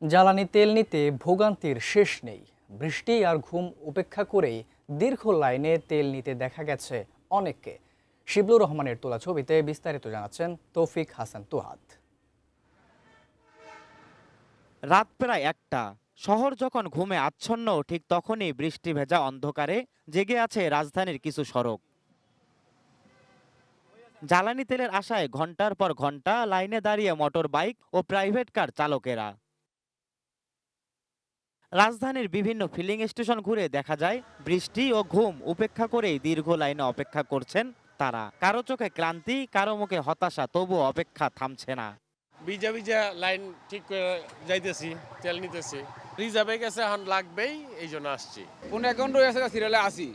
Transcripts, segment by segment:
জ্বালানি তেল নিতে ভোগান্তির শেষ নেই। বৃষ্টি আর ঘুম উপেক্ষা করেই দীর্ঘ লাইনে তেল নিতে দেখা গেছে অনেককে। শিবলুর রহমানের তোলা ছবিতে বিস্তারিত জানাচ্ছেন তৌফিক হাসান তুহাদ। রাত প্রায় ১টা। শহর যখন ঘুমে আচ্ছন্ন, ঠিক তখনই বৃষ্টি ভেজা অন্ধকারে জেগে আছে রাজধানীর কিছু সড়ক। জ্বালানি তেলের আশায় ঘন্টার পর ঘন্টা লাইনে দাঁড়িয়ে মোটর বাইক ও প্রাইভেট কার চালকেরা। রাজধানীর বিভিন্ন ফিলিং স্টেশন ঘুরে দেখা যায় বৃষ্টি ও ঘুম উপেক্ষা করেই দীর্ঘ লাইনে অপেক্ষা করছেন তারা। কারো চোখে ক্লান্তি, কারো মুখে হতাশা, তবুও অপেক্ষা থামছে না। ভিজা ভিজা লাইন ঠিক করে যাইতেছি, তেল নিতেছি। রিজার্ভে গেছে, এখন লাগবেই, এই জন্য আসছি। ১৫ হয়ে গেছে সিরিয়ালে আসি,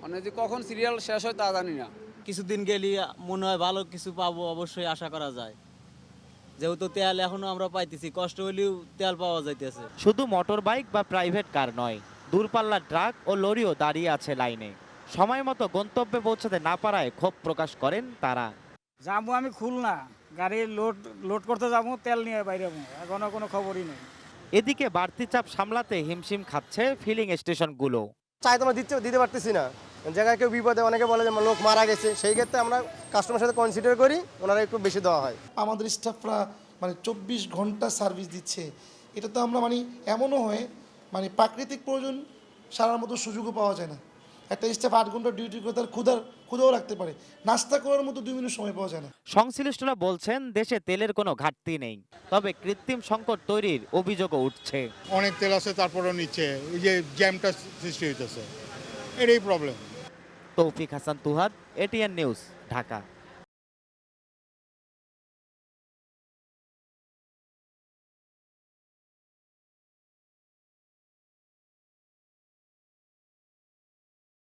মানে যে কখন সিরিয়াল শেষ হয় তা জানি না। কিছুদিন গেলে মনে হয় ভালো কিছু পাবো, অবশ্যই আশা করা যায়। যেহেতু তেল এখনো আমরা পাইতেছি, কষ্ট হলেও তেল পাওয়া যাইতেছে। শুধু মোটর বাইক বা প্রাইভেট কার নয়, দূরপাল্লার ট্রাক ও লরিও দাঁড়িয়ে আছে লাইনে। সময় মতো গন্তব্যে পৌঁছাতে না পারায় ক্ষোভ প্রকাশ করেন তারা। যাবো আমি খুলনা, গাড়ি লোড করতে যাবো, তেল নিয়ে বাইরে যাবো, এখনো কোনো খবরই নেই। এদিকে বাড়তি চাপ সামলাতে হিমশিম খাচ্ছে ফিলিং স্টেশনগুলো। চাই তো আমরা দিতে পারতেছি না। জায়গায় কেউ বিপদে, অনেকে বলে যে লোক মারা গেছে, সেই ক্ষেত্রে আমরা কাস্টমার সাথে কনসিডার করি, ওনারা একটু বেশি দেওয়া হয়। আমাদের স্টাফরা 24 ঘন্টা সার্ভিস দিচ্ছে। এটা তো আমরা এমনও হয় প্রাকৃতিক প্রয়োজন সারার মতো সুযোগও পাওয়া যায় না। একটা স্টাফ 8 ঘন্টা ডিউটি করে তার ক্ষুধাও রাখতে পারে, নাস্তা করার মতো 2 মিনিট সময় পাওয়া যায় না। সংশ্লিষ্টরা বলছেন দেশে তেলের কোনো ঘাটতি নেই, তবে কৃত্রিম সংকট তৈরির অভিযোগও উঠছে। অনেক তেল আছে, তারপরেও নিচ্ছে, এই যে জ্যামটা সৃষ্টি হইতেছে, এটাই প্রবলেম। তৌফিক হাসান তুহাদ, এটিএন নিউজ, ঢাকা।